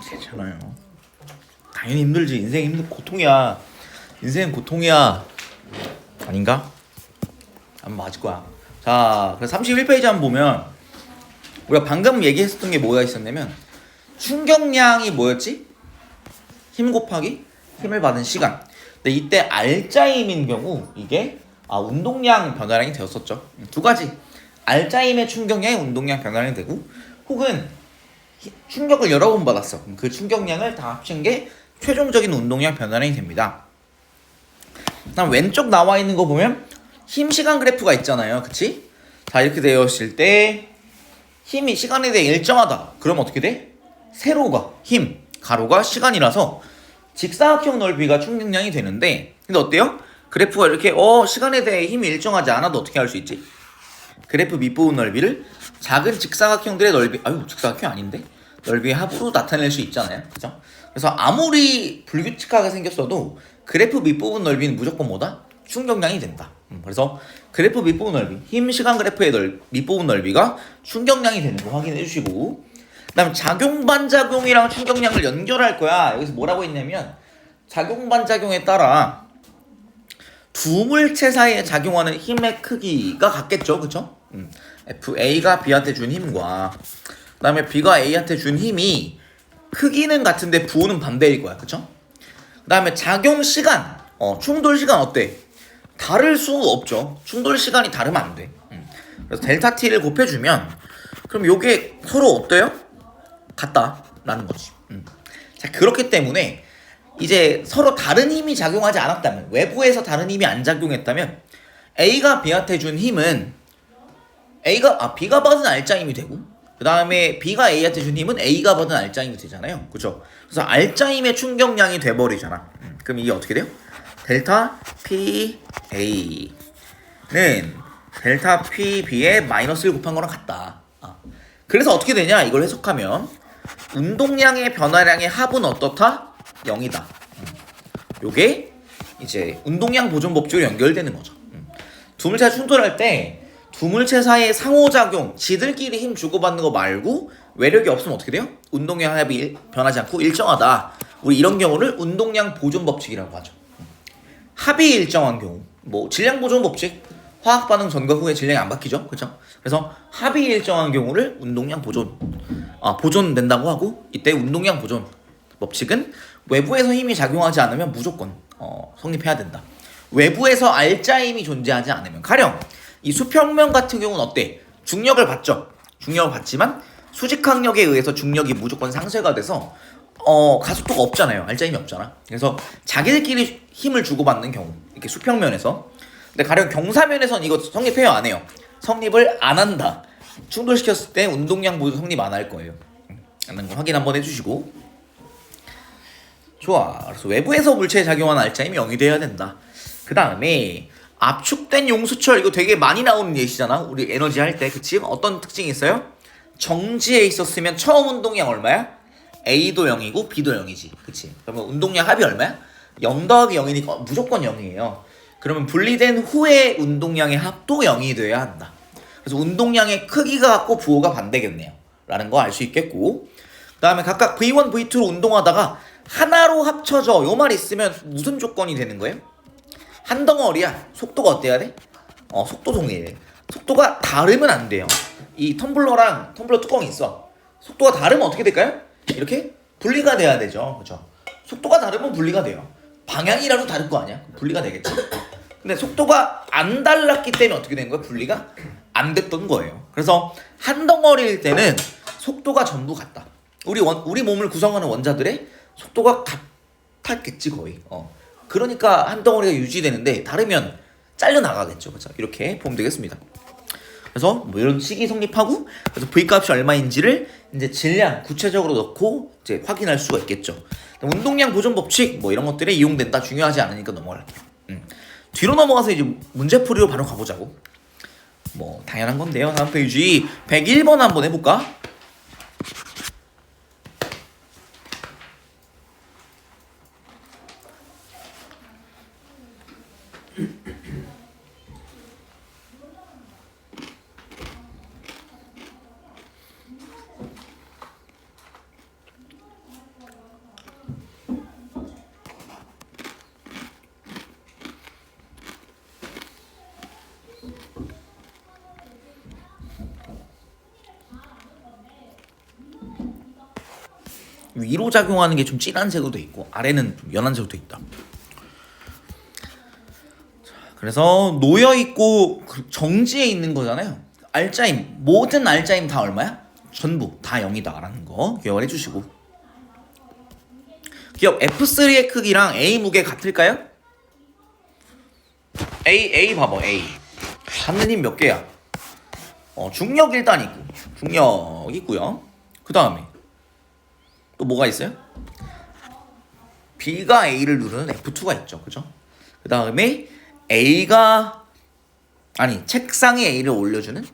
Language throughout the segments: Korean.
괜찮아요. 당연히 힘들지. 인생 고통이야. 인생은 고통이야. 아닌가? 아마 맞을 거야. 자, 그래서 31페이지 한번 보면 우리가 방금 얘기했었던 게 뭐가 있었냐면 충격량이 뭐였지? 힘 곱하기 힘을 받은 시간. 근데 이때 알짜임인 경우 이게 운동량 변화량이 되었었죠. 두 가지. 알짜임의 충격량이 운동량 변화량이 되고 혹은 충격을 여러 번 받았어. 그 충격량을 다 합친 게 최종적인 운동량 변화량이 됩니다. 그다음 왼쪽 나와 있는 거 보면 힘 시간 그래프가 있잖아요. 그치? 자, 이렇게 되었을 때 힘이 시간에 대해 일정하다. 그럼 어떻게 돼? 세로가 힘, 가로가 시간이라서 직사각형 넓이가 충격량이 되는데 근데 어때요? 그래프가 이렇게 시간에 대해 힘이 일정하지 않아도 어떻게 할 수 있지? 그래프 밑부분 넓이를 작은 직사각형들의 넓이 직사각형 아닌데? 넓이의 합으로 나타낼 수 있잖아요. 그죠? 그래서 아무리 불규칙하게 생겼어도 그래프 밑부분 넓이는 무조건 뭐다? 충격량이 된다. 그래서 그래프 밑부분 넓이, 힘 시간 그래프의 밑부분 넓이가 충격량이 되는 거 확인해 주시고 그다음 작용 반작용이랑 충격량을 연결할 거야. 여기서 뭐라고 했냐면 작용 반작용에 따라 두 물체 사이에 작용하는 힘의 크기가 같겠죠. 그쵸? A가 B한테 준 힘과 그 다음에 B가 A한테 준 힘이 크기는 같은데 부호는 반대일 거야. 그쵸? 그 다음에 작용 시간, 충돌 시간 어때? 다를 수 없죠. 충돌 시간이 다르면 안 돼. 그래서 델타 T를 곱해주면 그럼 요게 서로 어때요? 같다라는 거지. 자, 그렇기 때문에 이제 서로 다른 힘이 작용하지 않았다면 외부에서 다른 힘이 안 작용했다면 A가 B한테 준 힘은 B가 받은 알짜 힘이 되고 그 다음에 B가 A한테 준 힘은 A가 받은 알짜 힘이 되잖아요. 그죠? 그래서 알짜 힘의 충격량이 돼버리잖아. 그럼 이게 어떻게 돼요? 델타 PA는 델타 PB에 마이너스를 곱한 거랑 같다. 그래서 어떻게 되냐? 이걸 해석하면 운동량의 변화량의 합은 어떻다? 0이다. 요게 이제 운동량 보존 법칙으로 연결되는 거죠. 두 물체가 충돌할 때 두 물체 사이의 상호작용, 지들끼리 힘 주고받는 거 말고 외력이 없으면 어떻게 돼요? 운동량 합이 변하지 않고 일정하다. 우리 이런 경우를 운동량 보존 법칙이라고 하죠. 합이 일정한 경우, 뭐 질량 보존 법칙, 화학 반응 전과 후에 질량이 안 바뀌죠, 그렇죠? 그래서 합이 일정한 경우를 운동량 보존된다고 하고 이때 운동량 보존 법칙은 외부에서 힘이 작용하지 않으면 무조건 성립해야 된다. 외부에서 알짜 힘이 존재하지 않으면 가령 이 수평면 같은 경우는 어때? 중력을 받죠. 중력을 받지만 수직항력에 의해서 중력이 무조건 상쇄가 돼서 가속도가 없잖아요. 알짜 힘이 없잖아. 그래서 자기들끼리 힘을 주고받는 경우 이렇게 수평면에서 근데 가령 경사면에선 이거 성립해요 안 해요? 성립을 안 한다. 충돌시켰을 때 운동량 모두 성립 안 할 거예요. 라는 거 확인 한번 해주시고 좋아. 그래서 외부에서 물체에 작용하는 알짜 힘이 0이 돼야 된다. 그 다음에 압축된 용수철 이거 되게 많이 나오는 예시잖아. 우리 에너지 할 때 그치? 어떤 특징이 있어요? 정지에 있었으면 처음 운동량 얼마야? A도 0이고 B도 0이지. 그치? 그러면 운동량 합이 얼마야? 0 더하기 0이니까 무조건 0이에요. 그러면 분리된 후에 운동량의 합도 0이 돼야 한다. 그래서 운동량의 크기가 같고 부호가 반대겠네요. 라는 거 알 수 있겠고 그 다음에 각각 V1, V2로 운동하다가 하나로 합쳐져 요 말 있으면 무슨 조건이 되는 거예요? 한 덩어리야. 속도가 어때야 돼? 속도 동일. 속도가 다르면 안 돼요. 이 텀블러 뚜껑이 있어. 속도가 다르면 어떻게 될까요? 이렇게 분리가 돼야 되죠. 그죠? 속도가 다르면 분리가 돼요. 방향이라도 다를 거 아니야? 분리가 되겠지. 근데 속도가 안 달랐기 때문에 어떻게 된 거야? 분리가 안 됐던 거예요. 그래서 한 덩어리일 때는 속도가 전부 같다. 우리 몸을 구성하는 원자들의 속도가 같았겠지 거의. 그러니까 한 덩어리가 유지되는데 다르면 잘려 나가겠죠. 그렇죠? 이렇게 보면 되겠습니다. 그래서 뭐 이런 식이 성립하고 그래서 V 값이 얼마인지를 이제 질량 구체적으로 넣고 이제 확인할 수가 있겠죠. 운동량 보존 법칙 뭐 이런 것들에 이용된다. 중요하지 않으니까 넘어갈게요. 뒤로 넘어가서 이제 문제풀이로 바로 가보자고. 뭐 당연한 건데요. 다음 페이지 101번 한번 해볼까? 위로 작용하는 게 좀 진한 색으로 돼 있고 아래는 좀 연한 색으로 돼 있다. 그래서 놓여 있고 정지해 있는 거잖아요. 알짜임, 모든 알짜임 다 얼마야? 전부 다 0이다라는 거 기억을 해주시고, 기억 F3의 크기랑 A 무게 같을까요? A 봐봐. A 받는 힘 몇 개야? 중력 일단 있고, 중력 있고요. 그 다음에 또 뭐가 있어요? B가 A를 누르는 F2가 있죠, 그죠? 그 다음에 책상에 A를 올려주는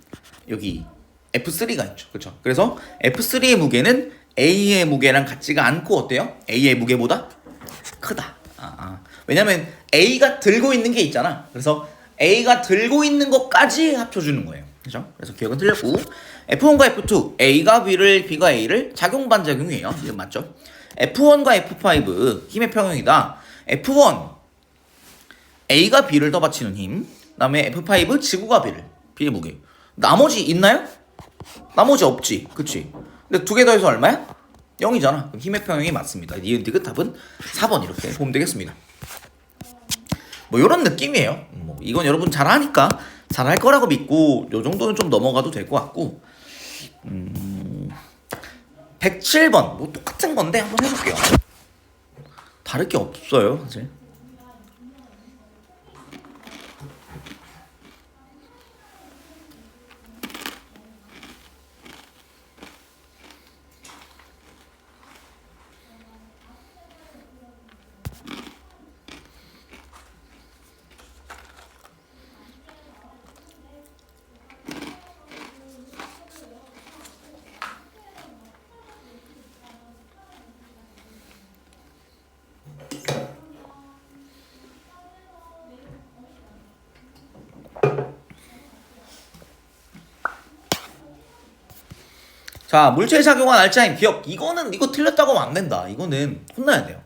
여기 F3가 있죠, 그죠? 그래서 F3의 무게는 A의 무게랑 같지가 않고 어때요? A의 무게보다 크다. 왜냐면 A가 들고 있는 게 있잖아. 그래서 A가 들고 있는 것까지 합쳐주는 거예요, 그죠? 그래서 기억은 틀렸고, F1과 F2, A가 B가 A를 작용 반작용이에요. 이건 맞죠? F1과 F5 힘의 평형이다. F1 A가 B를 떠받치는 힘, 그다음에 F5 지구가 B의 무게. 나머지 있나요? 나머지 없지, 그치? 근데 두 개 더해서 얼마야? 0이잖아. 그럼 힘의 평형이 맞습니다. 니은디귿 답은 4번 이렇게 보면 되겠습니다. 뭐 이런 느낌이에요. 이건 여러분 잘하니까 잘할 거라고 믿고 요 정도는 좀 넘어가도 될 것 같고, 107번 뭐 똑같은 건데 한번 해볼게요. 다를 게 없어요, 사실. 자, 물체에 작용한 알짜임 기억. 이거 틀렸다고 하면 안 된다. 이거는 혼나야 돼요.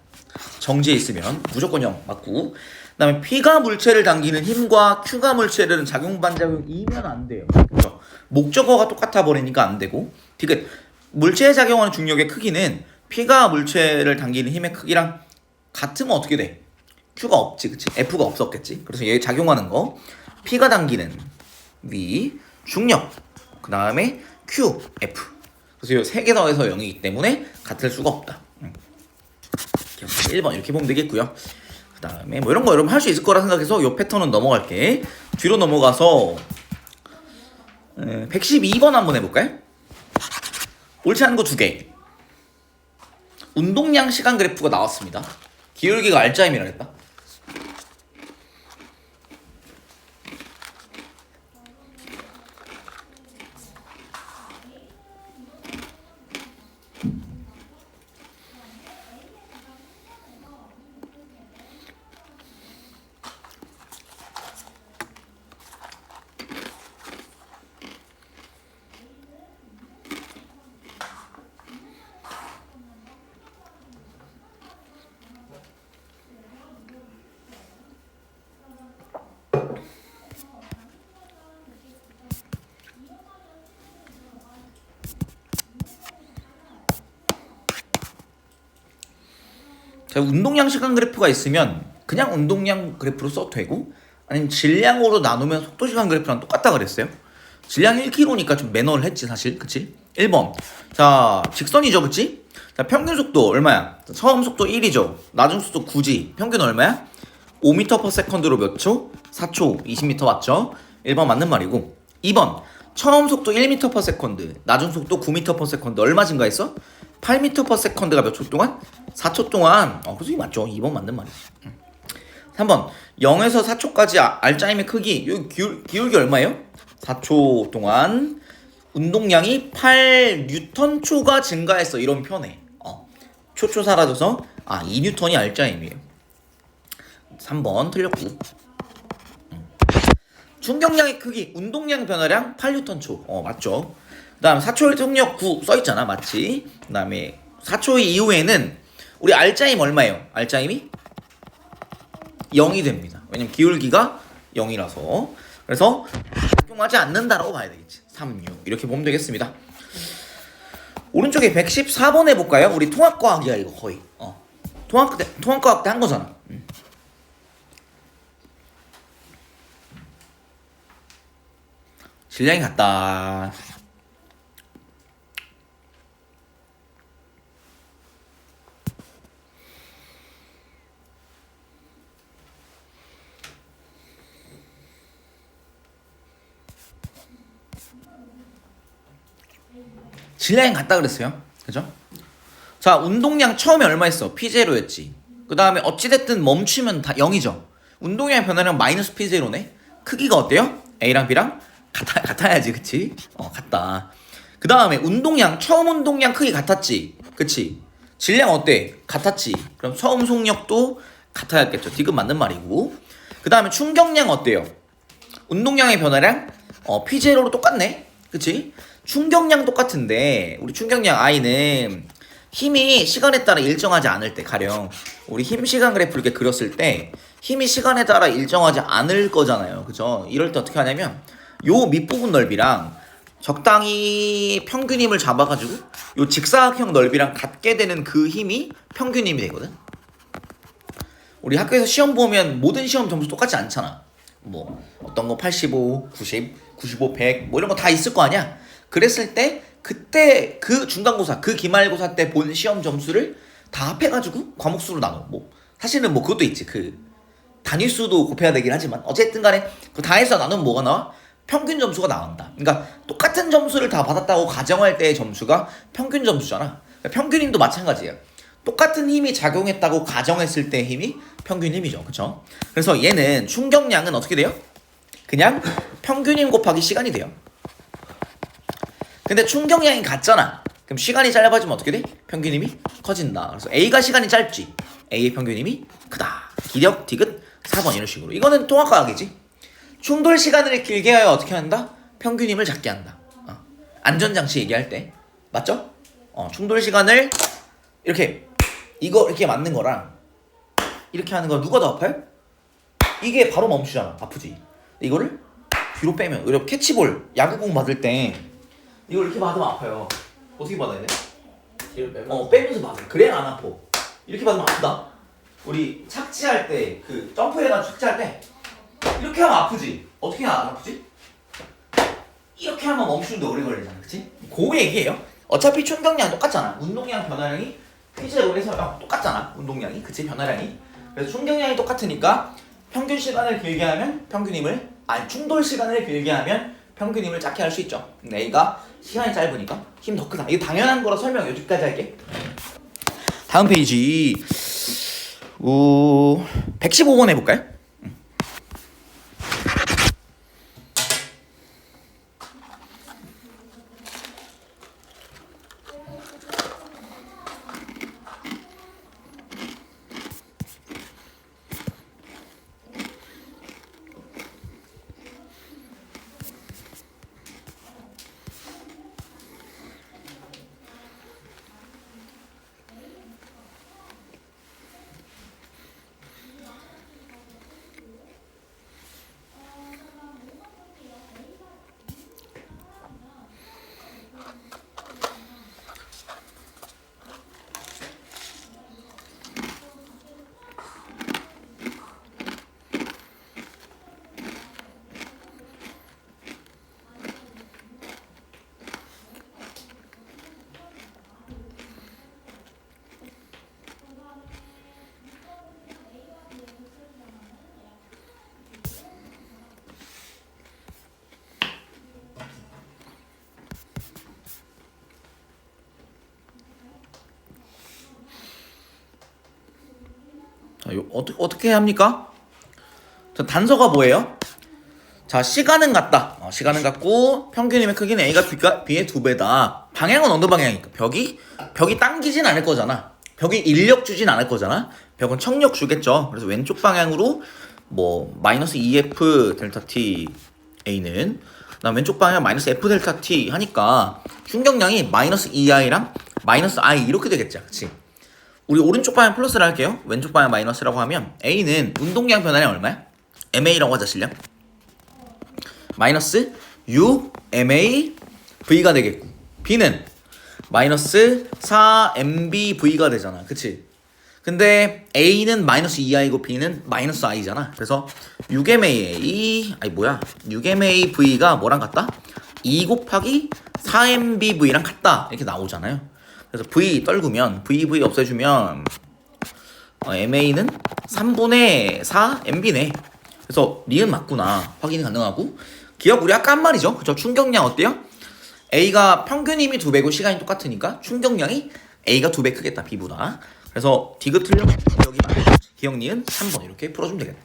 정지에 있으면 무조건 0 맞고, 그 다음에 P가 물체를 당기는 힘과 Q가 물체를 작용 반작용이면 안 돼요. 그렇죠? 목적어가 똑같아 버리니까 안 되고, 디귿 물체에 작용하는 중력의 크기는 P가 물체를 당기는 힘의 크기랑 같으면 어떻게 돼? Q가 없지, 그치? F가 없었겠지. 그래서 얘 작용하는 거 P가 당기는 V 중력, 그 다음에 Q, F. 그래서 이 세 개 더해서 0이기 때문에 같을 수가 없다. 1번 이렇게 보면 되겠고요. 그 다음에 뭐 이런 거 여러분 할 수 있을 거라 생각해서 이 패턴은 넘어갈게. 뒤로 넘어가서 112번 한번 해볼까요? 옳지 않은 거 2개. 운동량 시간 그래프가 나왔습니다. 기울기가 알짜임이라 했다. 자, 운동량 시간 그래프가 있으면 그냥 운동량 그래프로 써도 되고, 아니면 질량으로 나누면 속도 시간 그래프랑 똑같다 그랬어요. 질량 1km니까 좀 매너를 했지 사실, 그치? 1번 자, 직선이죠, 그치? 자, 평균 속도 얼마야? 처음 속도 1이죠. 나중 속도 9지. 평균 얼마야? 5m/s로 몇 초? 4초. 20m 맞죠? 1번 맞는 말이고, 2번 처음 속도 1m/s, 나중 속도 9m/s 얼마 증가했어? 8m/s가 몇 초 동안? 4초 동안. 그래서 이 맞죠? 2번 맞는 말이지. 3번 0에서 4초까지 알짜임의 크기. 여기 기울기 얼마예요? 4초 동안 운동량이 8N초가 증가했어. 이런 편에 초초 사라져서 2N이 알짜임이에요. 3번 틀렸고. 충격량의 크기, 운동량 변화량 8N초. 맞죠? 그 다음 4초 속력 9 써있잖아, 맞지? 그 다음에 4초 이후에는 우리 알짜임 얼마예요? 알짜임이 0이 됩니다. 왜냐면 기울기가 0이라서. 그래서 작용하지 않는다라고 봐야 되겠지. 3, 6 이렇게 보면 되겠습니다. 오른쪽에 114번 해볼까요? 우리 통합과학이야 이거 거의. 통합과학 때 한 거잖아. 질량이 같다. 질량이 같다 그랬어요. 그죠? 자, 운동량 처음에 얼마 했어? P0였지. 그 다음에 어찌됐든 멈추면 다 0이죠. 운동량 변화량 마이너스 P0네. 크기가 어때요? A랑 B랑 같아야지, 그치? 같다. 그 다음에 운동량, 처음 운동량 크기 같았지. 그치? 질량 어때? 같았지. 그럼 처음 속력도 같아야겠죠. 디귿 맞는 말이고. 그 다음에 충격량 어때요? 운동량의 변화량? P0로 똑같네. 그치? 충격량 똑같은데 우리 충격량 I는 힘이 시간에 따라 일정하지 않을 때, 가령 우리 힘 시간 그래프를 이렇게 그렸을 때 힘이 시간에 따라 일정하지 않을 거잖아요. 그죠? 이럴 때 어떻게 하냐면 요 밑부분 넓이랑 적당히 평균 힘을 잡아가지고 요 직사각형 넓이랑 같게 되는 그 힘이 평균 힘이 되거든. 우리 학교에서 시험 보면 모든 시험 점수 똑같지 않잖아. 뭐 어떤 거 85, 90, 95, 100 뭐 이런 거 다 있을 거 아니야. 그랬을 때 그때 그 중간고사, 그 기말고사 때 본 시험 점수를 다 합해가지고 과목수로 나눠. 뭐 사실은 뭐 그것도 있지. 그 단위수도 곱해야 되긴 하지만 어쨌든 간에 그 다 해서 나누면 뭐가 나와? 평균 점수가 나온다. 그러니까 똑같은 점수를 다 받았다고 가정할 때의 점수가 평균 점수잖아. 그러니까 평균 힘도 마찬가지야. 똑같은 힘이 작용했다고 가정했을 때의 힘이 평균 힘이죠. 그쵸? 그래서 얘는 충격량은 어떻게 돼요? 그냥 평균 힘 곱하기 시간이 돼요. 근데 충격량이 같잖아. 그럼 시간이 짧아지면 어떻게 돼? 평균 힘이 커진다. 그래서 A가 시간이 짧지. A의 평균 힘이 크다. 기력, 디귿, 4번 이런 식으로. 이거는 통합과학이지. 충돌 시간을 길게 하여 어떻게 한다? 평균 힘을 작게 한다. 안전장치 얘기할 때. 맞죠? 충돌 시간을 이렇게 이렇게 맞는 거랑 이렇게 하는 거 누가 더 아파요? 이게 바로 멈추잖아. 아프지? 이거를 뒤로 빼면, 이렇게 캐치볼 야구공 받을 때 이걸 이렇게 받으면 아파요. 어떻게 받아야 돼? 뒤로 빼면 빼면서 받아. 그래야 안 아파. 이렇게 받으면 아프다. 우리 착지할 때, 그 점프해가지고 착지할 때 이렇게 하면 아프지? 어떻게 하면 안 아프지? 이렇게 하면 멈추는데 오래 걸리잖아. 그치? 그 얘기예요. 어차피 충격량 똑같잖아. 운동량 변화량이 P0로 해서 똑같잖아. 운동량이. 그치? 변화량이. 그래서 충격량이 똑같으니까 평균 시간을 길게 하면 평균 힘을, 충돌 시간을 길게 하면 평균 힘을 작게 할 수 있죠. 근데 A가 시간이 짧으니까 힘 더 크다. 이거 당연한 거라 설명 여기까지 할게. 다음 페이지 115번 해볼까요? 자, 어떻게 합니까? 자, 단서가 뭐예요? 자, 시간은 같다. 시간은 같고 평균 힘의 크기는 A가 B의 2배다. 방향은 어느 방향이니까? 벽이 당기진 않을 거잖아. 벽이 인력 주진 않을 거잖아. 벽은 청력 주겠죠. 그래서 왼쪽 방향으로 뭐 마이너스 2F 델타 T A는, 그다음 왼쪽 방향 마이너스 F 델타 T 하니까 충격량이 마이너스 2I랑 마이너스 I 이렇게 되겠죠. 그치? 우리 오른쪽 방향 플러스를 할게요. 왼쪽 방향 마이너스라고 하면 A는 운동량 변화량 얼마야? MA라고 하자, 실량. 마이너스 6 MA V가 되겠고, B는 마이너스 4mbv가 되잖아. 그치? 근데 a는 마이너스 2i고 b는 마이너스 i잖아. 그래서 6mav가 뭐랑 같다? 2 곱하기 4mbv랑 같다. 이렇게 나오잖아요. 그래서 v 떨구면 vv 없애주면 ma는 3분의 4mb네. 그래서 니은 맞구나. 확인이 가능하고. 기억 우리 아까 한 말이죠. 그죠? 충격량 어때요? A가 평균 힘이 2배고 시간이 똑같으니까 충격량이 A가 2배 크겠다. B보다. 그래서 디귿 틀려면 기억이 맞겠지. 기억 니은 3번 이렇게 풀어주면 되겠다.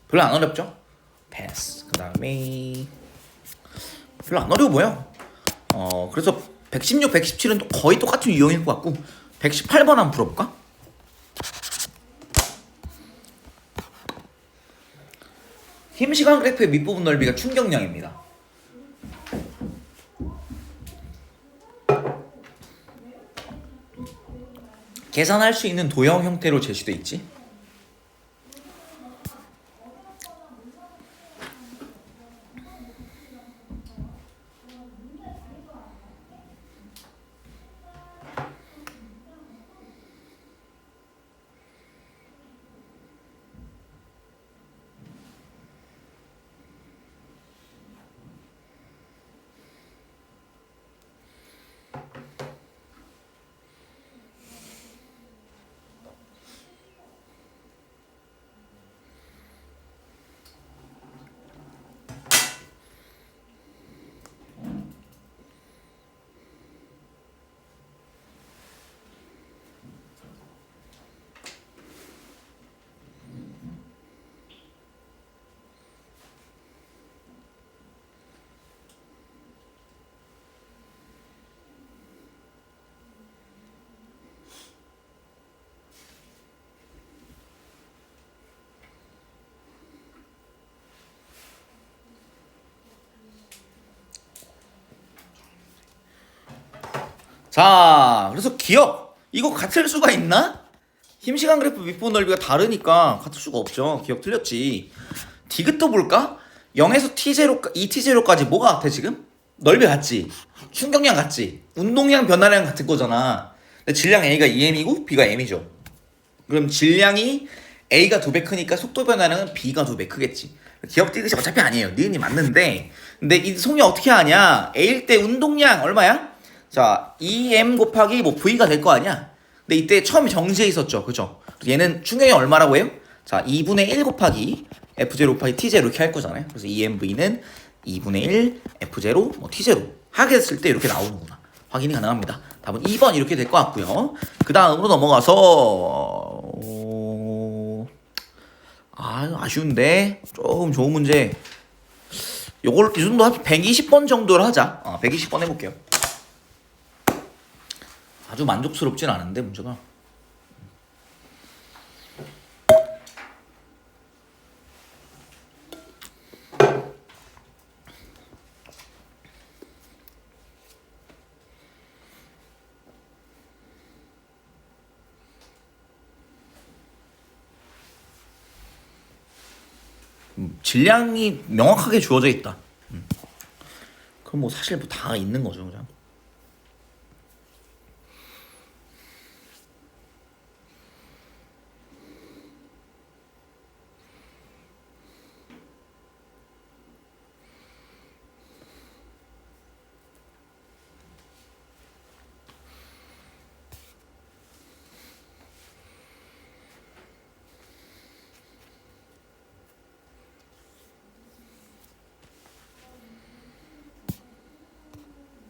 별로 안 어렵죠? 패스. 그 다음에 별로 안 어려워 보여. 그래서 116, 117은 또 거의 똑같은 유형일 것 같고 118번 한번 풀어볼까? 힘시간 그래프의 밑부분 넓이가 충격량입니다. 계산할 수 있는 도형 형태로 제시돼 있지. 자, 그래서 기억 이거 같을 수가 있나? 힘시간 그래프 밑부분 넓이가 다르니까 같을 수가 없죠. 기억 틀렸지. 디귿도 볼까? 0에서 t0, 2t0까지 뭐가 같아 지금? 넓이 같지? 충격량 같지? 운동량 변화량 같은 거잖아. 근데 질량 A가 2m이고 B가 m이죠. 그럼 질량이 A가 2배 크니까 속도 변화량은 B가 2배 크겠지. 기억 디귿이 어차피 아니에요. 니은이 맞는데 근데 이 송이 어떻게 하냐? A일 때 운동량 얼마야? 자, 2m 곱하기 뭐 v가 될 거 아니야? 근데 이때 처음 정지해 있었죠. 그죠? 얘는 충격이 얼마라고 해요? 자, 2분의 1 곱하기 f0 곱하기 t0 이렇게 할 거잖아요. 그래서 2mv는 2분의 1 f0 뭐 t0 하게 됐을 때 이렇게 나오는구나. 확인이 가능합니다. 답은 2번 이렇게 될 것 같고요. 그 다음으로 넘어가서 아쉬운데 조금 좋은 문제. 요걸 이 정도 120번 정도를 하자. 120번 해볼게요. 아주 만족스럽진 않은데 문제가. 질량이 명확하게 주어져 있다. 그럼 뭐 사실 뭐 다 있는 거죠, 그냥.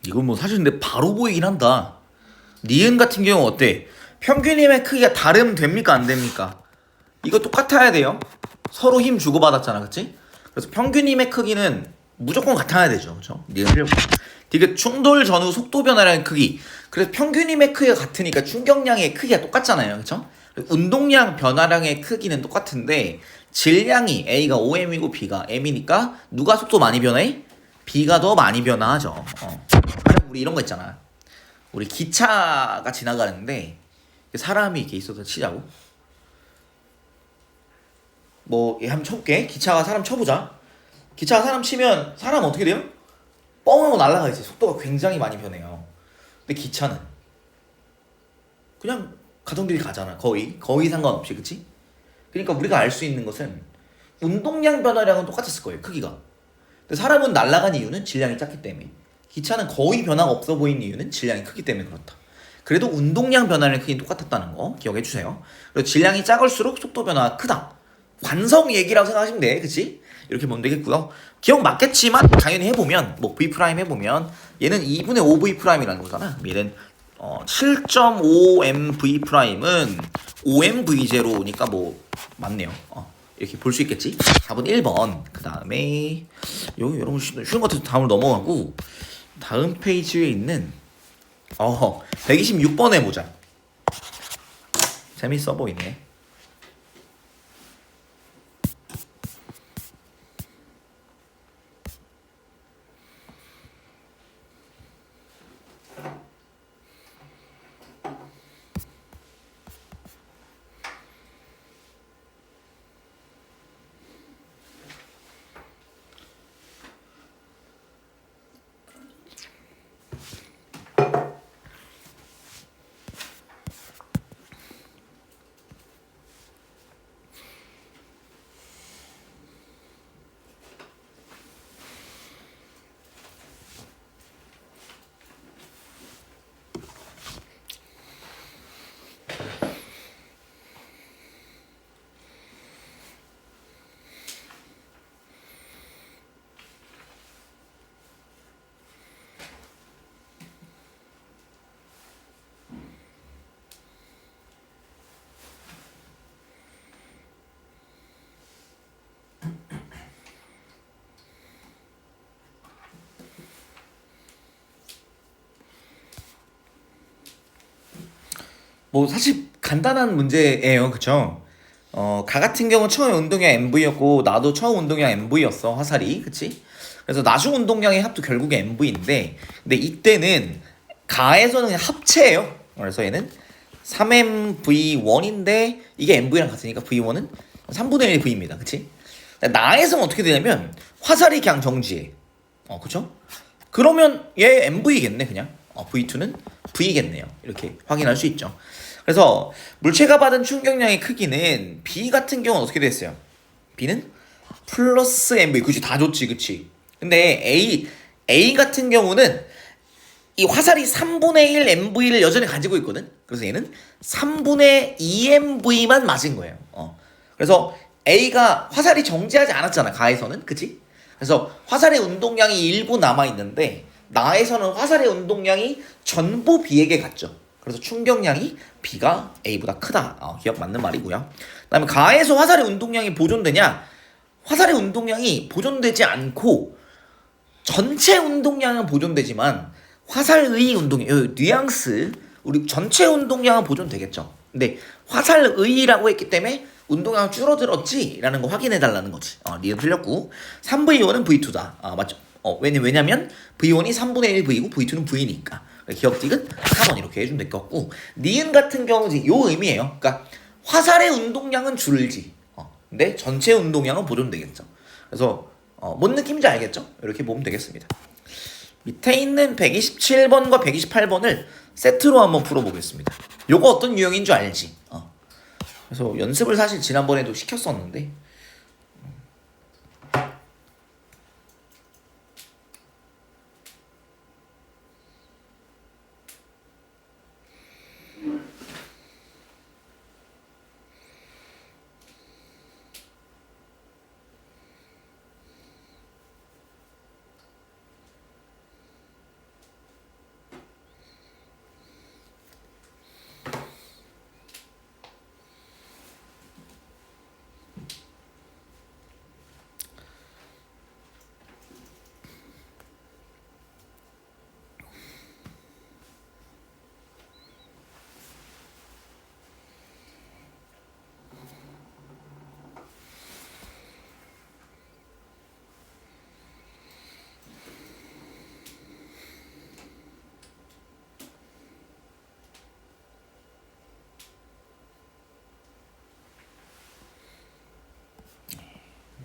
이건 뭐 사실 근데 바로 보이긴 한다. 니은 같은 경우 어때? 평균 힘의 크기가 다르면 됩니까 안 됩니까? 이거 똑같아야 돼요. 서로 힘 주고받았잖아, 그치? 그래서 평균 힘의 크기는 무조건 같아야 되죠, 그죠? 니은 되게 충돌 전후 속도 변화량의 크기. 그래서 평균 힘의 크기가 같으니까 충격량의 크기가 똑같잖아요, 그쵸? 운동량 변화량의 크기는 똑같은데 질량이 A가 5m이고 B가 m이니까 누가 속도 많이 변해? B가 더 많이 변화하죠. 우리 이런 거 있잖아. 우리 기차가 지나가는데 사람이 이렇게 있어서 치자고. 뭐 한번 쳐볼게. 기차가 사람 쳐보자. 기차가 사람 치면 사람 어떻게 돼요? 뻥 하고 날아가야지. 속도가 굉장히 많이 변해요. 근데 기차는 그냥 가던 길 가잖아. 거의 상관없이. 그치? 그러니까 우리가 알 수 있는 것은 운동량 변화량은 똑같았을 거예요. 크기가. 근데 사람은 날아간 이유는 질량이 작기 때문에, 기차는 거의 변화가 없어 보이는 이유는 질량이 크기 때문에 그렇다. 그래도 운동량 변화량 크기는 똑같았다는 거 기억해 주세요. 그리고 질량이 작을수록 속도 변화가 크다. 관성 얘기라고 생각하시면 돼. 그치? 이렇게 보면 되겠고요. 기억 맞겠지만 당연히 해보면 뭐 V 프라임 해보면 얘는 2분의 5V 프라임이라는 거잖아. 얘는 7.5mV 프라임은 5mV 제로니까 뭐 맞네요. 이렇게 볼 수 있겠지? 4번 1번. 그 다음에 여러분 쉬운 것 같아서 다음으로 넘어가고, 다음 페이지에 있는 126번에 보자. 재밌어 보이네. 뭐 사실 간단한 문제예요. 그쵸? 가 같은 경우 처음 운동량 MV였고 나도 처음 운동량 MV였어. 화살이. 그치? 그래서 나중 운동량의 합도 결국에 MV인데, 근데 이때는 가에서는 그냥 합체예요. 그래서 얘는 3MV1인데 이게 MV랑 같으니까 V1은 3분의 1 V입니다. 그치? 나에서는 어떻게 되냐면 화살이 그냥 정지해. 그쵸? 그러면 얘 MV겠네 그냥. V2는 V겠네요. 이렇게 확인할 수 있죠. 그래서 물체가 받은 충격량의 크기는 B 같은 경우는 어떻게 됐어요? B는 플러스 MV. 그치, 다 좋지. 그치? 근데 A 같은 경우는 이 화살이 3분의 1 MV를 여전히 가지고 있거든. 그래서 얘는 3분의 2 MV만 맞은 거예요. 그래서 A가 화살이 정지하지 않았잖아, 가에서는. 그치? 그래서 화살의 운동량이 일부 남아있는데 나에서는 화살의 운동량이 전부 B에게 갔죠. 그래서 충격량이 B가 A보다 크다. 기억 맞는 말이고요. 그 다음에 가에서 화살의 운동량이 보존되냐? 화살의 운동량이 보존되지 않고 전체 운동량은 보존되지만 화살의 운동량, 뉘앙스, 우리 전체 운동량은 보존되겠죠. 근데 화살의라고 했기 때문에 운동량은 줄어들었지? 라는 거 확인해달라는 거지. 니은 틀렸고 3V1은 V2다. 맞죠? 왜냐면 V1이 3분의 1 V고 V2는 V니까. 기억직은 4번 이렇게 해주면 될 것 같고, 니은 같은 경우는 요 의미예요. 그러니까 화살의 운동량은 줄지. 근데 전체 운동량은 보존되겠죠. 그래서 뭔 느낌인지 알겠죠? 이렇게 보면 되겠습니다. 밑에 있는 127번과 128번을 세트로 한번 풀어보겠습니다. 요거 어떤 유형인 줄 알지? 그래서 연습을 사실 지난번에도 시켰었는데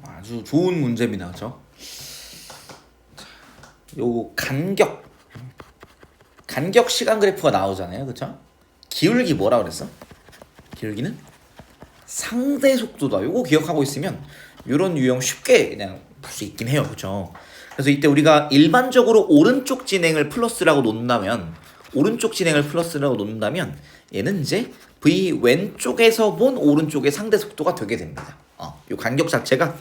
아주 좋은 문제입니다. 그렇죠? 요 간격 시간 그래프가 나오잖아요. 그렇죠? 기울기 뭐라 그랬어? 기울기는 상대 속도다. 요거 기억하고 있으면 요런 유형 쉽게 그냥 풀 수 있긴 해요. 그렇죠? 그래서 이때 우리가 일반적으로 오른쪽 진행을 플러스라고 놓는다면 얘는 이제 V 왼쪽에서 본 오른쪽의 상대 속도가 되게 됩니다. 요 간격 자체가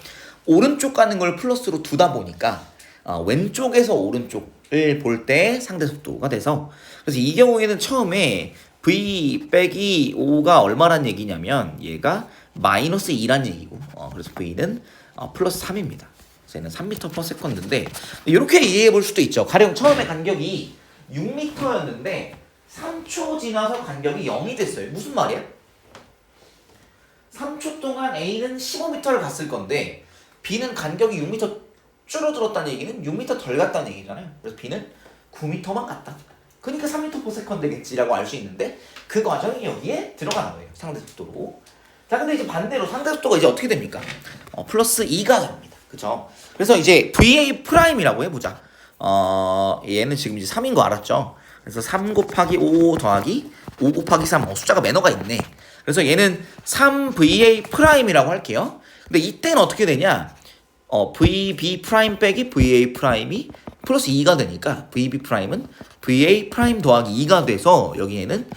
오른쪽 가는 걸 플러스로 두다 보니까 왼쪽에서 오른쪽을 볼 때 상대 속도가 돼서, 그래서 이 경우에는 처음에 V 빼기 5가 얼마란 얘기냐면 얘가 마이너스 2란 얘기고, 그래서 V는 플러스 3입니다. 그래서 얘는 3m/s인데 이렇게 이해해 볼 수도 있죠. 가령 처음에 간격이 6m였는데 3초 지나서 간격이 0이 됐어요. 무슨 말이야? 3초 동안 A는 15m를 갔을 건데 B는 간격이 6m 줄어들었다는 얘기는 6m 덜 갔다는 얘기잖아요. 그래서 B는 9m만 갔다. 그러니까 3m/s 되겠지라고 알 수 있는데 그 과정이 여기에 들어가는 거예요. 상대 속도로. 자, 근데 이제 반대로 상대 속도가 이제 어떻게 됩니까? 플러스 2가 됩니다. 그죠? 그래서 이제 VA 프라임이라고 해보자. 얘는 지금 이제 3인 거 알았죠? 그래서 3 곱하기 5 더하기 5 곱하기 3. 숫자가 매너가 있네. 그래서 얘는 3VA 프라임이라고 할게요. 근데 이때는 어떻게 되냐? VB 프라임 빼기 VA 프라임이 플러스 2가 되니까 VB 프라임은 VA 프라임 더하기 2가 돼서 여기에는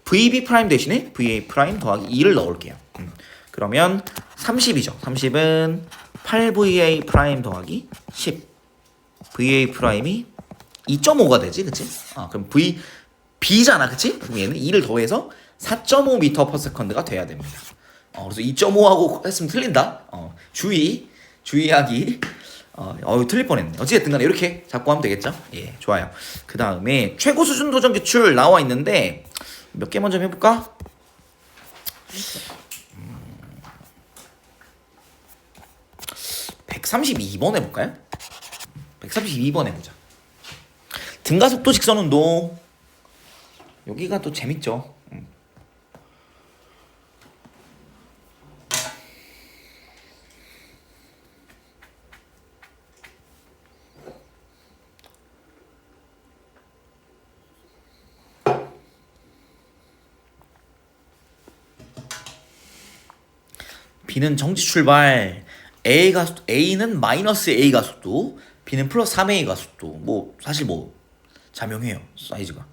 VB 프라임 대신에 VA 프라임 더하기 2를 넣을게요. 그러면 30이죠. 30은 8VA 프라임 더하기 10. VA 프라임이 2.5가 되지, 그치? 그럼 B잖아, 그치? 그럼 얘는 2를 더해서 4.5m/s가 돼야 됩니다. 그래서 2.5하고 했으면 틀린다. 주의하기. 틀릴 뻔했네. 어찌됐든 간에 이렇게 잡고 하면 되겠죠? 예, 좋아요. 그 다음에 최고 수준 도전 기출 나와 있는데 몇 개 먼저 해볼까? 132번 해볼까요? 132번 해보자. 등가속도 직선운동. 여기가 또 재밌죠. B는 정지 출발, A는 마이너스 A 가속도, B는 플러스 3A 가속도. 뭐 사실 뭐 자명해요, 사이즈가.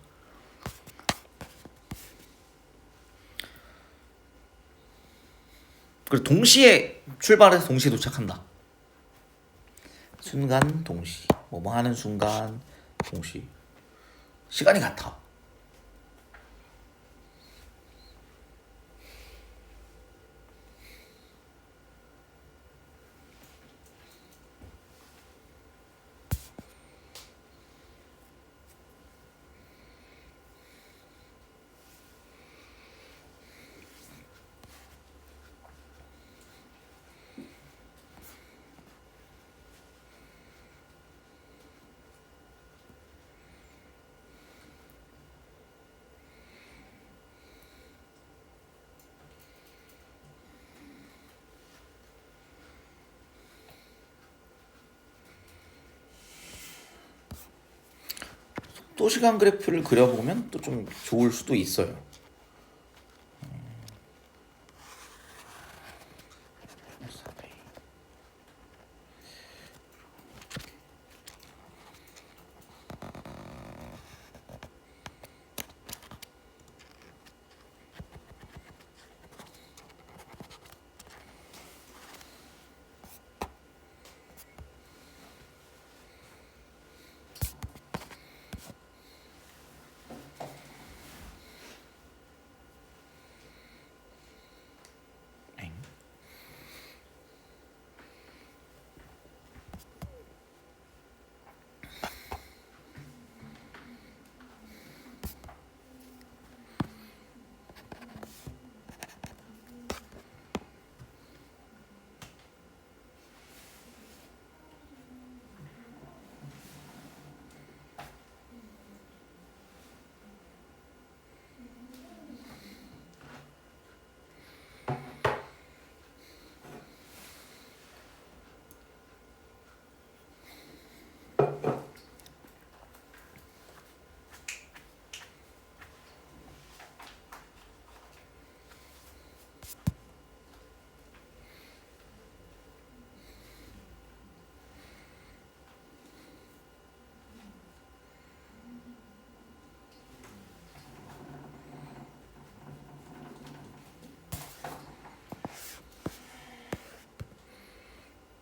그리고 동시에 출발해서 동시에 도착한다. 순간 동시. 뭐 하는 순간 동시. 시간이 같아. 또 시간 그래프를 그려보면 또 좀 좋을 수도 있어요.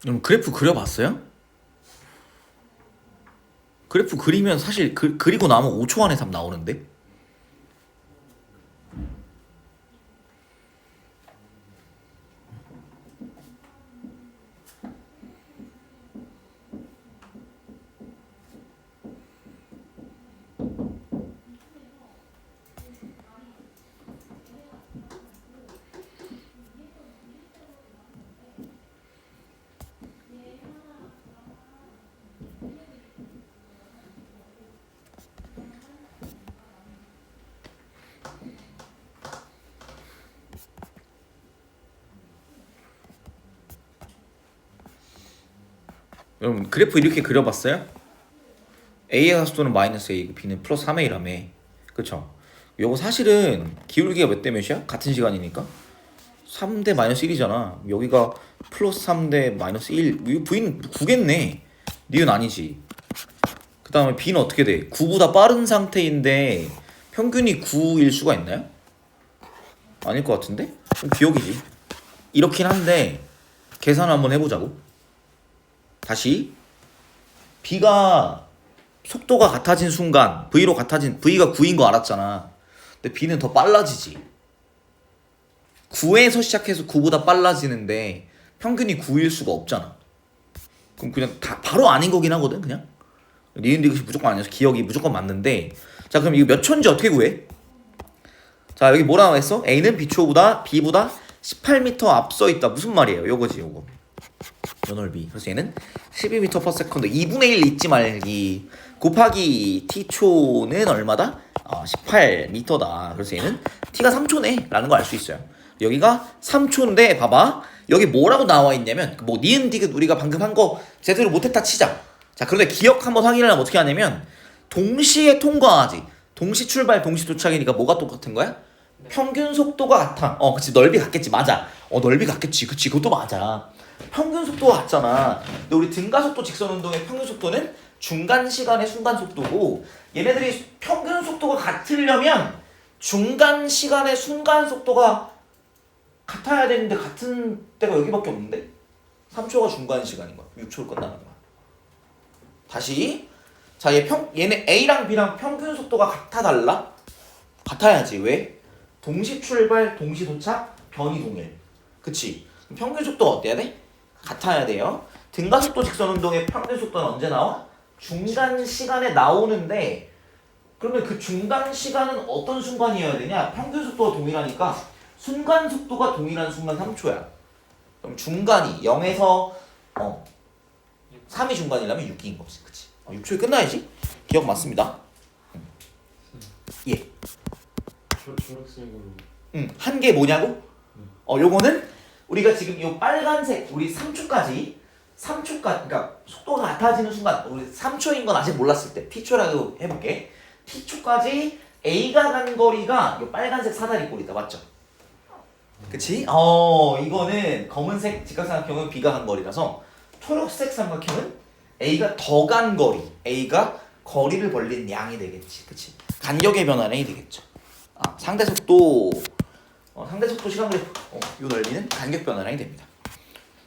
여러분 그래프 그려봤어요? 그래프 그리면 사실 그리고 나면 5초 안에 답 나오는데? 여러분 그래프 이렇게 그려봤어요? A의 가속도는 마이너스 A고 B는 플러스 3A라며. 그쵸? 요거 사실은 기울기가 몇 대 몇이야? 같은 시간이니까 3대 마이너스 1이잖아. 여기가 플러스 3대 마이너스 1. 이거 V는 9겠네. 니은 아니지. 그 다음에 B는 어떻게 돼? 9보다 빠른 상태인데 평균이 9일 수가 있나요? 아닐 것 같은데? 그럼 기억이지. 이렇긴 한데 계산을 한번 해보자고. 다시 B가 속도가 같아진 순간 V로 같아진 V가 9인 거 알았잖아. 근데 B는 더 빨라지지. 9에서 시작해서 9보다 빨라지는데 평균이 9일 수가 없잖아. 그럼 그냥 다 바로 아닌 거긴 하거든. 그냥 니은 디귿이 무조건 아니어서 기억이 무조건 맞는데. 자 그럼 이거 몇 초인지 어떻게 구해? 자 여기 뭐라고 했어? A는 B초보다 B보다 18m 앞서 있다. 무슨 말이에요? 요거지 요거. 요 넓이. 그래서 얘는 12m per second 2분의 1 잊지 말기 곱하기 t초는 얼마다? 18m다. 그래서 얘는 t가 3초네 라는 걸 알 수 있어요. 여기가 3초인데 봐봐 여기 뭐라고 나와 있냐면 뭐 니은 디귿 우리가 방금 한 거 제대로 못했다 치자. 자 그런데 기억 한번 확인을 하면 어떻게 하냐면 동시에 통과하지. 동시 출발 동시 도착이니까 뭐가 똑같은 거야? 평균 속도가 같아. 그치 넓이 같겠지. 맞아. 넓이 같겠지. 그치 그것도 맞아. 평균 속도가 같잖아. 근데 우리 등가속도 직선운동의 평균 속도는 중간 시간의 순간 속도고 얘네들이 평균 속도가 같으려면 중간 시간의 순간 속도가 같아야 되는데 같은 때가 여기밖에 없는데 3초가 중간 시간인 거야. 6초를 끝나는 거야. 다시 자 얘네 A랑 B랑 평균 속도가 같아 달라? 같아야지. 왜? 동시 출발 동시 도착 변이 동일. 그치? 평균 속도가 어때야 돼? 같아야 돼요. 등가속도 직선운동의 평균 속도는 언제 나와? 중간 시간에 나오는데 그러면 그 중간 시간은 어떤 순간이어야 되냐? 평균 속도가 동일하니까 순간 속도가 동일한 순간 3초야. 그럼 중간이 0에서 3이 중간이라면 6인 거지. 그치? 6초에 끝나야지. 기억 맞습니다. 예. 초록색으로. 한 게 뭐냐고? 요거는 우리가 지금 요 빨간색 우리 3초까지 그러니까 속도가 같아지는 순간 우리 3초인 건 아직 몰랐을 때 t초라고 해볼게. t초까지 A가 간 거리가 요 빨간색 사다리 꼴이다. 맞죠? 그치? 이거는 검은색 직각삼각형은 B가 간 거리라서 초록색 삼각형은 A가 더 간 거리. A가 거리를 벌린 양이 되겠지. 그치? 간격의 변화는 A 되겠죠. 상대속도 상대속도 시간 그래프 요 넓이는 간격 변화량이 됩니다.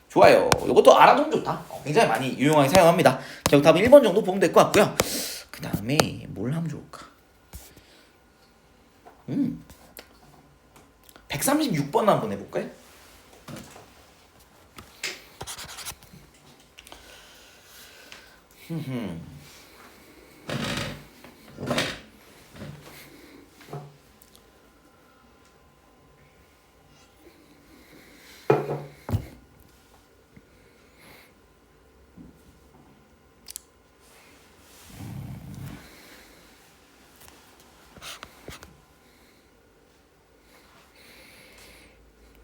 좋아요. 이것도 알아두면 좋다. 굉장히 많이 유용하게 사용합니다. 기억 답은 1번 정도 보면 될 것 같고요. 그 다음에 뭘 하면 좋을까? 136번 한번 해볼까요?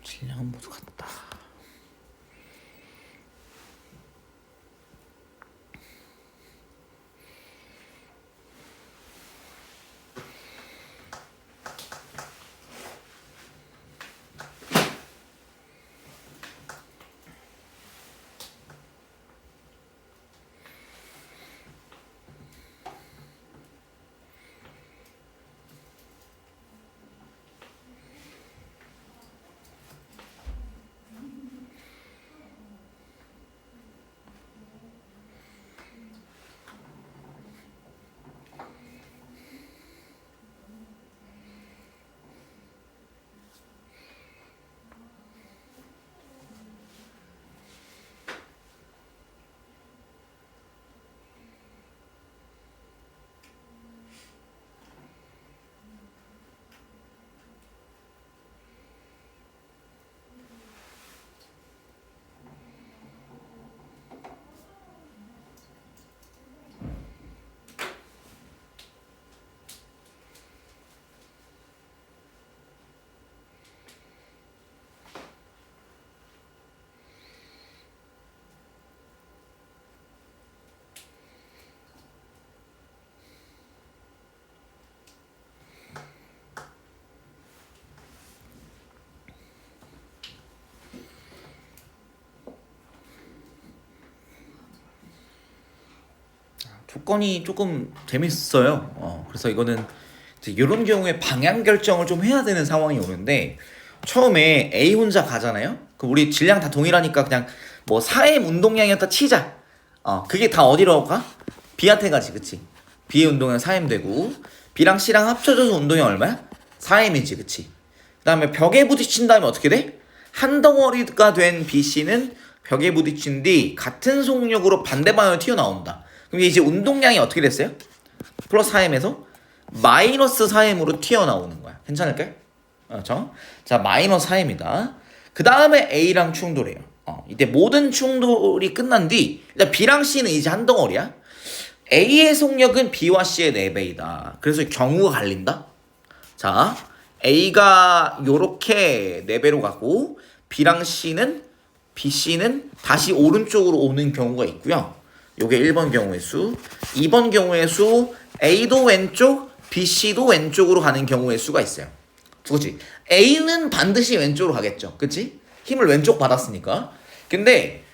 질량은 모두 같다. 조건이 조금 재밌어요. 그래서 이거는 이런 경우에 방향 결정을 좀 해야 되는 상황이 오는데 처음에 A 혼자 가잖아요. 그 우리 질량 다 동일하니까 그냥 뭐 4M 운동량이었다 치자. 그게 다 어디로 가? B한테 가지, 그치? B의 운동량 4M 되고 B랑 C랑 합쳐져서 운동량 얼마야? 4M이지, 그치? 그 다음에 벽에 부딪힌 다음에 어떻게 돼? 한 덩어리가 된 BC는 벽에 부딪힌 뒤 같은 속력으로 반대 방향으로 튀어나온다. 그럼 이제 운동량이 어떻게 됐어요? 플러스 4M에서 마이너스 4M으로 튀어나오는 거야. 괜찮을까요? 그렇죠? 자, 마이너스 4M이다. 그 다음에 A랑 충돌해요. 이때 모든 충돌이 끝난 뒤 일단 B랑 C는 이제 한 덩어리야. A의 속력은 B와 C의 4배이다. 그래서 경우가 갈린다. 자, A가 요렇게 4배로 가고 B랑 C는 BC는 다시 오른쪽으로 오는 경우가 있고요. 요게 1번 경우의 수. 2번 경우의 수 A도 왼쪽, BC도 왼쪽으로 가는 경우의 수가 있어요. 그렇지? A는 반드시 왼쪽으로 가겠죠. 그치? 힘을 왼쪽 받았으니까. 근데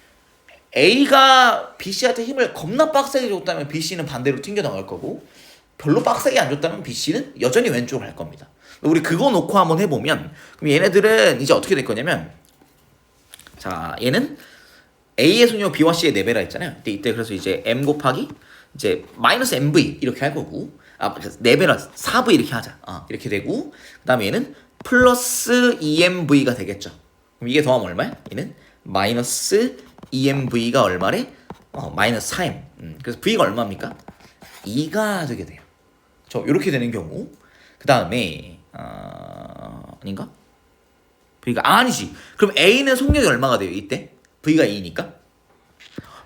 A가 BC한테 힘을 겁나 빡세게 줬다면 BC는 반대로 튕겨 나갈 거고 별로 빡세게 안 줬다면 BC는 여전히 왼쪽으로 갈 겁니다. 우리 그거 놓고 한번 해보면 그럼 얘네들은 이제 어떻게 될 거냐면 자 얘는 A의 속력 B와 C의 4배라 했잖아요. 이때 그래서 이제 M 곱하기 이제 마이너스 MV 이렇게 할 거고 4배라 4V 이렇게 하자. 이렇게 되고 그 다음에 얘는 플러스 EMV가 되겠죠. 그럼 이게 더하면 얼마야? 얘는 마이너스 EMV가 얼마래? 마이너스 4M. 그래서 V가 얼마입니까? 2가 되게 돼요. 이렇게 되는 경우 그 다음에 아닌가? V가 아니지. 그럼 A는 속력이 얼마가 돼요? 이때? V가 2니까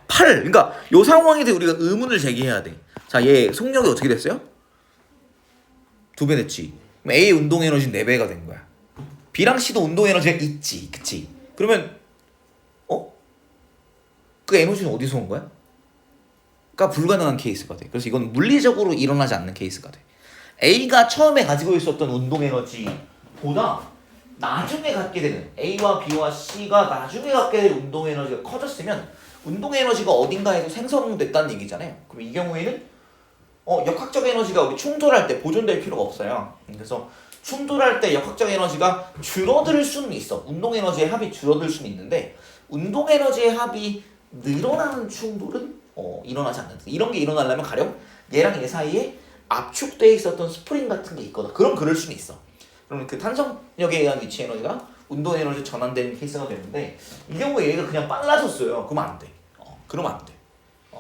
8. 그러니까 요 상황에서 우리가 의문을 제기해야 돼. 자, 얘 속력이 어떻게 됐어요? 2배 됐지. 그럼 A의 운동 에너지는 4배가 된 거야. B랑 C도 운동 에너지가 있지. 그치? 그러면 그 에너지는 어디서 온 거야? 가 불가능한 케이스가 돼. 그래서 이건 물리적으로 일어나지 않는 케이스가 돼. A가 처음에 가지고 있었던 운동 에너지보다 나중에 갖게 되는 A와 B와 C가 나중에 갖게 될 운동 에너지가 커졌으면 운동 에너지가 어딘가에서 생성됐다는 얘기잖아요. 그럼 이 경우에는 역학적 에너지가 우리 충돌할 때 보존될 필요가 없어요. 그래서 충돌할 때 역학적 에너지가 줄어들 수는 있어. 운동 에너지의 합이 줄어들 수는 있는데 운동 에너지의 합이 늘어나는 충돌은 일어나지 않는다. 이런 게 일어나려면 가령 얘랑 얘 사이에 압축되어 있었던 스프링 같은 게 있거나 그럼 그럴 수는 있어. 그러면 그 탄성력에 의한 위치 에너지가 운동 에너지 전환되는 케이스가 되는데 이 경우에 얘가 그냥 빨라졌어요. 그러면 안 돼. 그러면 안 돼.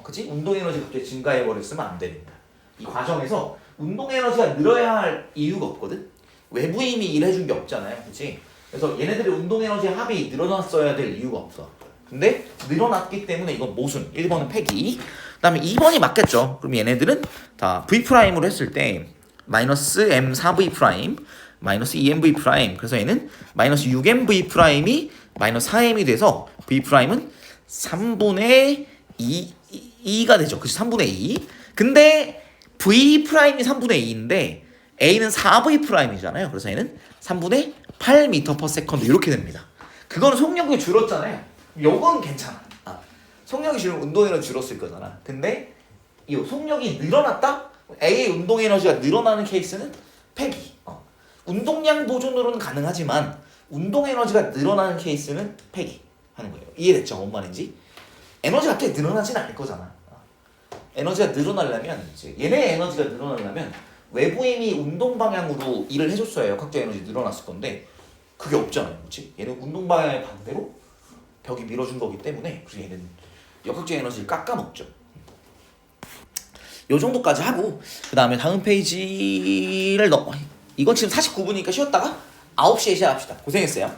그치? 운동 에너지 갑자기 증가해 버렸으면 안 됩니다. 이 과정에서 운동 에너지가 늘어야 할 이유가 없거든. 외부 힘이 일해준 게 없잖아요. 그치? 그래서 얘네들의 운동 에너지 합이 늘어났어야 될 이유가 없어. 근데 늘어났기 때문에 이건 모순. 1번은 폐기. 그 다음에 2번이 맞겠죠. 그럼 얘네들은 다 V'으로 했을 때 마이너스 M4V' 마이너스 2MV' 그래서 얘는 마이너스 6MV'이 마이너스 4M이 돼서 V'은 3분의 2가 되죠. 그치? 3분의 2. 근데 V'이 3분의 2인데 A는 4V'이잖아요. 그래서 얘는 3분의 8m/s 이렇게 됩니다. 그거는 속력이 줄었잖아요. 요건 괜찮아. 속력이 줄면 운동 에너지 줄었을 거잖아. 근데 이 속력이 늘어났다? A의 운동 에너지가 늘어나는 케이스는 폐기. 운동량 보존으로는 가능하지만 운동 에너지가 늘어나는 케이스는 폐기 하는 거예요. 이해됐죠? 뭔 말인지? 에너지가 갑자기 늘어나지는 않을 거잖아. 에너지가 늘어나려면 이제 얘네의 에너지가 늘어나려면 외부 힘이 운동 방향으로 일을 해줬어야 역학적 에너지 늘어났을 건데 그게 없잖아요. 그렇지? 얘는 운동 방향의 반대로 벽이 밀어준 거기 때문에 그래서 얘는 역학적 에너지를 깎아먹죠. 요 정도까지 하고 그 다음에 다음 페이지를 이건 지금 49분이니까 쉬었다가 9시에 시작합시다. 고생했어요.